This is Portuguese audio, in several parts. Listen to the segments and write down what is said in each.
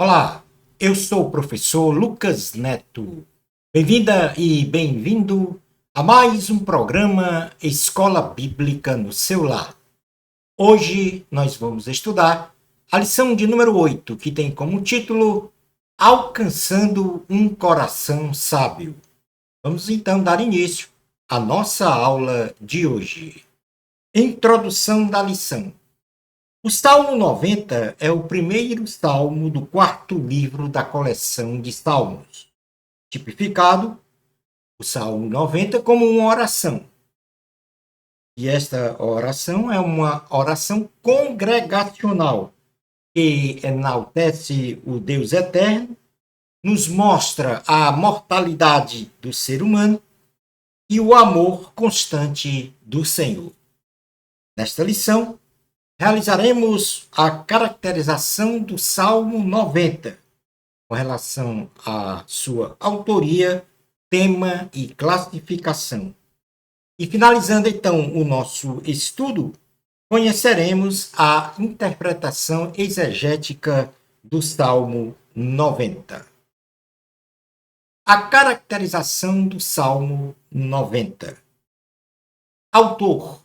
Olá, eu sou o professor Lucas Neto. Bem-vinda e bem-vindo a mais um programa Escola Bíblica no seu lar. Hoje nós vamos estudar a lição de número 8, que tem como título Alcançando um Coração Sábio. Vamos então dar início à nossa aula de hoje. Introdução da lição. O Salmo 90 é o primeiro salmo do quarto livro da coleção de salmos, tipificado o Salmo 90 como uma oração. E esta oração é uma oração congregacional que enaltece o Deus eterno, nos mostra a mortalidade do ser humano e o amor constante do Senhor. Nesta lição, realizaremos a caracterização do Salmo 90, com relação à sua autoria, tema e classificação. E finalizando então o nosso estudo, conheceremos a interpretação exegética do Salmo 90. A caracterização do Salmo 90. Autor.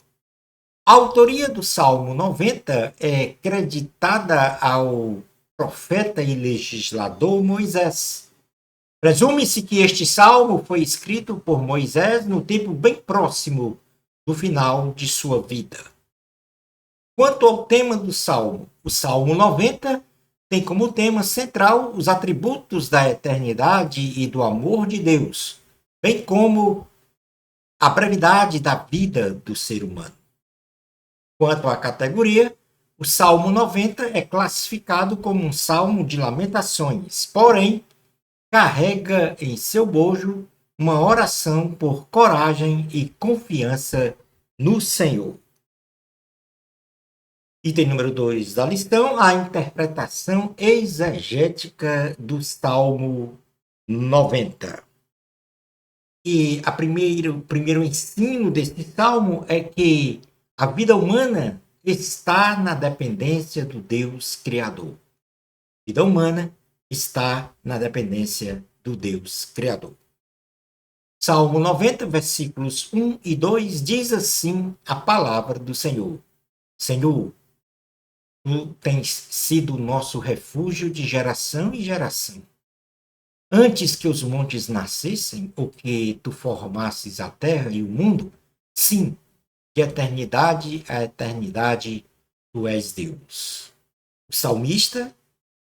A autoria do Salmo 90 é creditada ao profeta e legislador Moisés. Presume-se que este salmo foi escrito por Moisés no tempo bem próximo do final de sua vida. Quanto ao tema do salmo, o Salmo 90 tem como tema central os atributos da eternidade e do amor de Deus, bem como a brevidade da vida do ser humano. Quanto à categoria, o Salmo 90 é classificado como um salmo de lamentações, porém, carrega em seu bojo uma oração por coragem e confiança no Senhor. Item número 2 da lição, a interpretação exegética do Salmo 90. E o primeiro ensino deste salmo é que a vida humana está na dependência do Deus Criador. A vida humana está na dependência do Deus Criador. Salmo 90, versículos 1 e 2, diz assim a palavra do Senhor. Senhor, tu tens sido nosso refúgio de geração em geração. Antes que os montes nascessem, ou que tu formasses a terra e o mundo, sim, de eternidade a eternidade, tu és Deus. O salmista,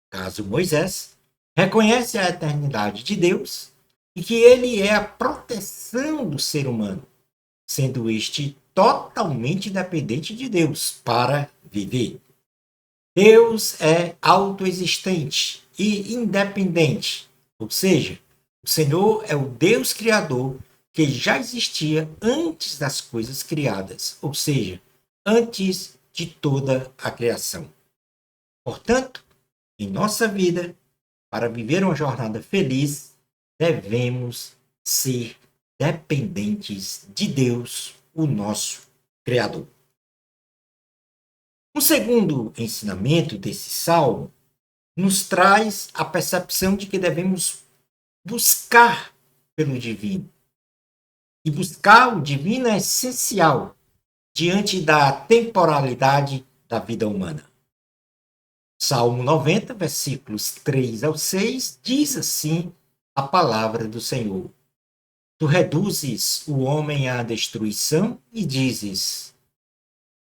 caso Moisés, reconhece a eternidade de Deus e que ele é a proteção do ser humano, sendo este totalmente dependente de Deus para viver. Deus é autoexistente e independente, ou seja, o Senhor é o Deus Criador que já existia antes das coisas criadas, ou seja, antes de toda a criação. Portanto, em nossa vida, para viver uma jornada feliz, devemos ser dependentes de Deus, o nosso Criador. O segundo ensinamento desse salmo nos traz a percepção de que devemos buscar pelo divino. E buscar o divino é essencial diante da temporalidade da vida humana. Salmo 90, versículos 3 ao 6, diz assim a palavra do Senhor. Tu reduzes o homem à destruição e dizes,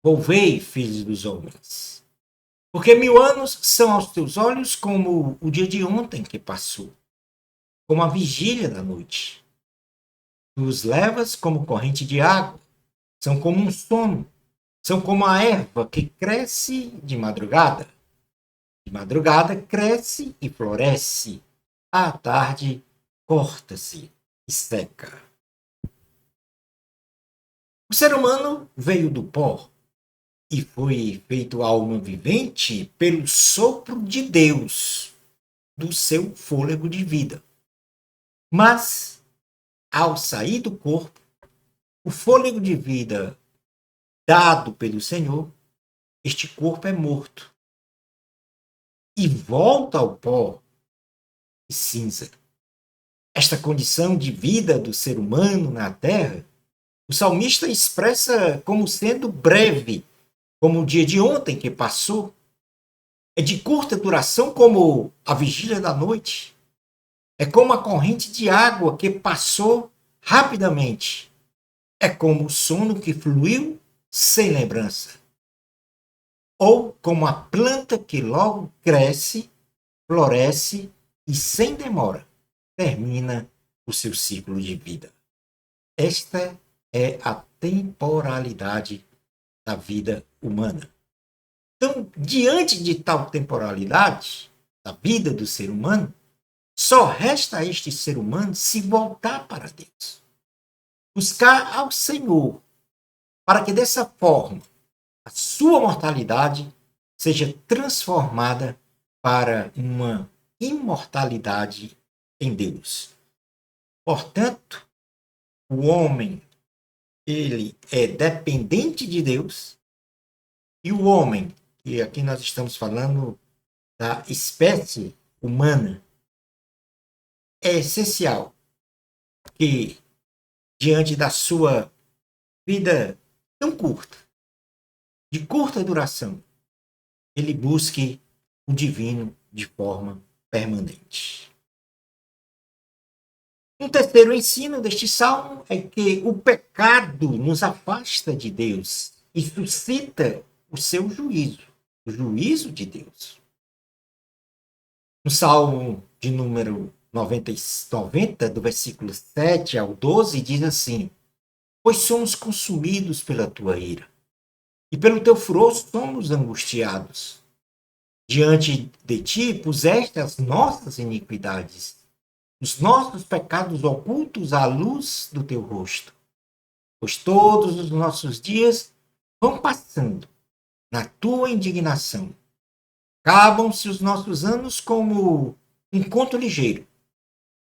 volvei, filhos dos homens. Porque 1000 anos são aos teus olhos como o dia de ontem que passou, como a vigília da noite. Tu os levas como corrente de água, são como um sono, são como a erva que cresce de madrugada. De madrugada cresce e floresce, à tarde corta-se e seca. O ser humano veio do pó e foi feito alma vivente pelo sopro de Deus, do seu fôlego de vida. Mas, ao sair do corpo, o fôlego de vida dado pelo Senhor, este corpo é morto. e volta ao pó e cinza. Esta condição de vida do ser humano na terra, o salmista expressa como sendo breve, como o dia de ontem que passou. É de curta duração como a vigília da noite. É como a corrente de água que passou rapidamente. É como o sono que fluiu sem lembrança. Ou como a planta que logo cresce, floresce e sem demora termina o seu ciclo de vida. Esta é a temporalidade da vida humana. Então, diante de tal temporalidade da vida do ser humano, só resta a este ser humano se voltar para Deus, buscar ao Senhor, para que dessa forma a sua mortalidade seja transformada para uma imortalidade em Deus. Portanto, o homem, ele é dependente de Deus, e o homem, e aqui nós estamos falando da espécie humana, é essencial que, diante da sua vida tão curta, de curta duração, ele busque o divino de forma permanente. Um terceiro ensino deste salmo é que o pecado nos afasta de Deus e suscita o seu juízo, o juízo de Deus. No salmo de número 90, do versículo 7 ao 12, diz assim: Pois somos consumidos pela tua ira, e pelo teu furor somos angustiados. Diante de ti puseste as nossas iniquidades, os nossos pecados ocultos à luz do teu rosto. Pois todos os nossos dias vão passando na tua indignação. Acabam-se os nossos anos como um conto ligeiro.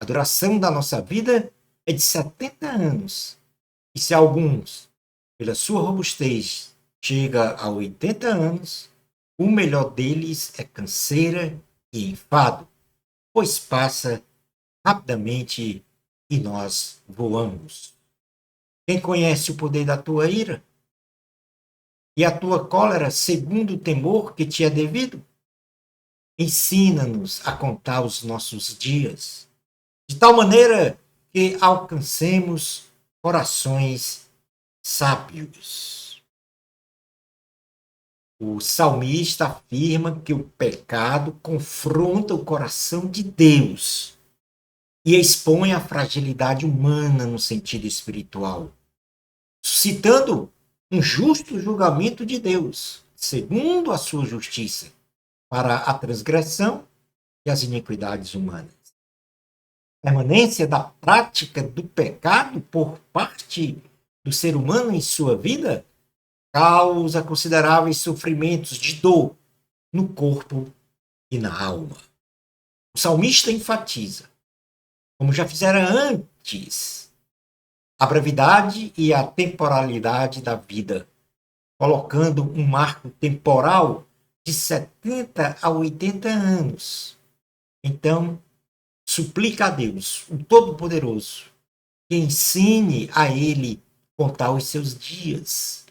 A duração da nossa vida é de 70 anos. E se alguns, pela sua robustez, chega a 80 anos, o melhor deles é canseira e enfado, pois passa rapidamente e nós voamos. Quem conhece o poder da tua ira e a tua cólera segundo o temor que te é devido? Ensina-nos a contar os nossos dias, de tal maneira que alcancemos corações sábios. O salmista afirma que o pecado confronta o coração de Deus e expõe a fragilidade humana no sentido espiritual, suscitando um justo julgamento de Deus, segundo a sua justiça, para a transgressão e as iniquidades humanas. A permanência da prática do pecado por parte do ser humano em sua vida causa consideráveis sofrimentos de dor no corpo e na alma. O salmista enfatiza, como já fizera antes, a brevidade e a temporalidade da vida, colocando um marco temporal de 70 a 80 anos. Então, suplica a Deus, o Todo-Poderoso, que ensine a ele contar os seus dias,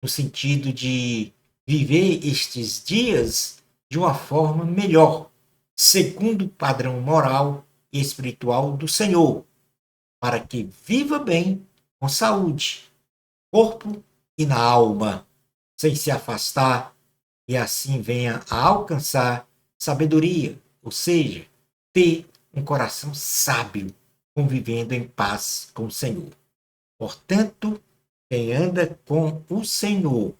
no sentido de viver estes dias de uma forma melhor, segundo o padrão moral e espiritual do Senhor, para que viva bem, com saúde, corpo e na alma, sem se afastar, e assim venha a alcançar sabedoria, ou seja, ter um coração sábio, convivendo em paz com o Senhor. Portanto, quem anda com o Senhor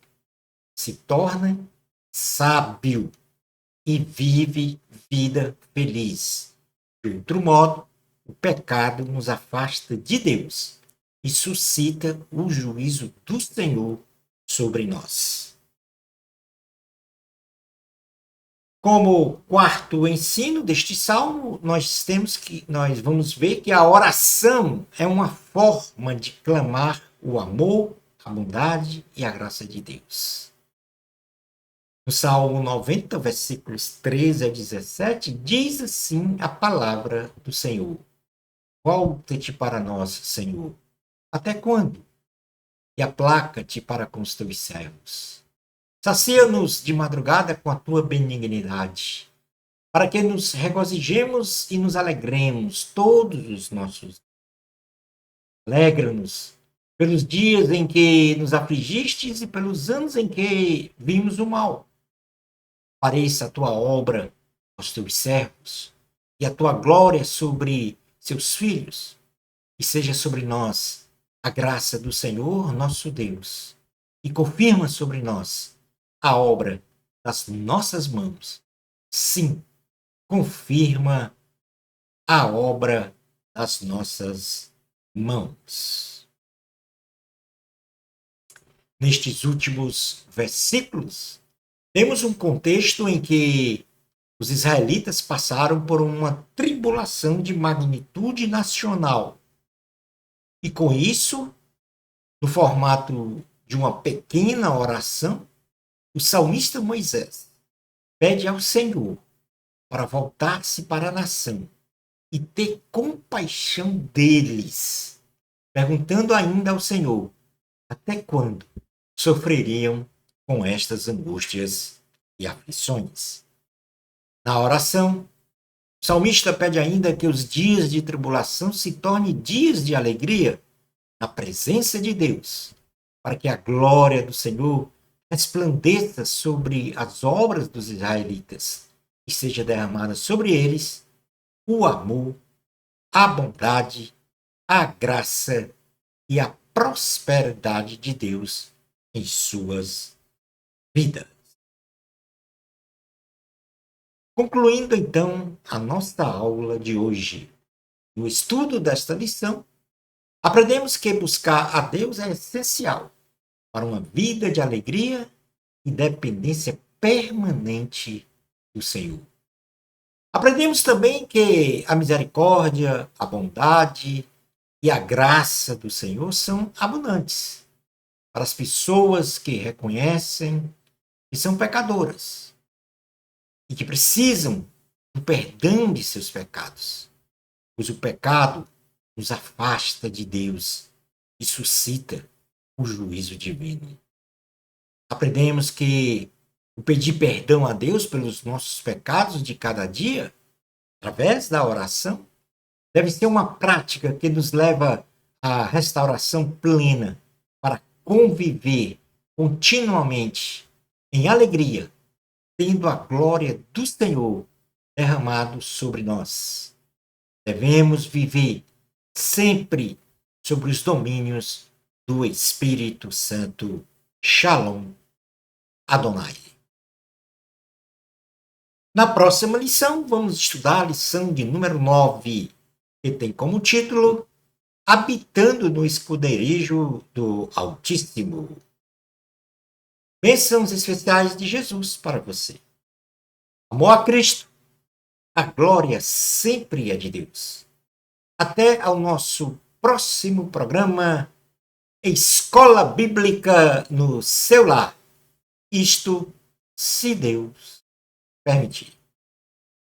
se torna sábio e vive vida feliz. De outro modo, o pecado nos afasta de Deus e suscita o juízo do Senhor sobre nós. Como quarto ensino deste salmo, nós vamos ver que a oração é uma forma de clamar o amor, a bondade e a graça de Deus. No Salmo 90, versículos 13 a 17, diz assim a palavra do Senhor: Volta-te para nós, Senhor. Até quando? E aplaca-te para com os teus servos. Sacia-nos de madrugada com a tua benignidade, para que nos regozijemos e nos alegremos todos os nossos. Alegra-nos pelos dias em que nos afligistes e pelos anos em que vimos o mal. Pareça a tua obra aos teus servos e a tua glória sobre seus filhos, e seja sobre nós a graça do Senhor nosso Deus, e confirma sobre nós a obra das nossas mãos. Sim, confirma a obra das nossas mãos. Nestes últimos versículos, temos um contexto em que os israelitas passaram por uma tribulação de magnitude nacional. E com isso, no formato de uma pequena oração, o salmista Moisés pede ao Senhor para voltar-se para a nação e ter compaixão deles, perguntando ainda ao Senhor até quando sofreriam com estas angústias e aflições. Na oração, o salmista pede ainda que os dias de tribulação se tornem dias de alegria na presença de Deus, para que a glória do Senhor resplandeça sobre as obras dos israelitas e seja derramada sobre eles o amor, a bondade, a graça e a prosperidade de Deus em suas vidas. Concluindo então a nossa aula de hoje, no estudo desta lição, aprendemos que buscar a Deus é essencial para uma vida de alegria e dependência permanente do Senhor. Aprendemos também que a misericórdia, a bondade e a graça do Senhor são abundantes para as pessoas que reconhecem que são pecadoras e que precisam do perdão de seus pecados, pois o pecado nos afasta de Deus e suscita o juízo divino. Aprendemos que o pedir perdão a Deus pelos nossos pecados de cada dia, através da oração, deve ser uma prática que nos leva à restauração plena para conviver continuamente em alegria, tendo a glória do Senhor derramado sobre nós. Devemos viver sempre sobre os domínios do Espírito Santo. Shalom Adonai. Na próxima lição, vamos estudar a lição de número 9, que tem como título Habitando no Esconderijo do Altíssimo. Bênçãos especiais de Jesus para você. Amor a Cristo, a glória sempre é de Deus. Até ao nosso próximo programa Escola Bíblica no seu lar. Isto, se Deus permitir.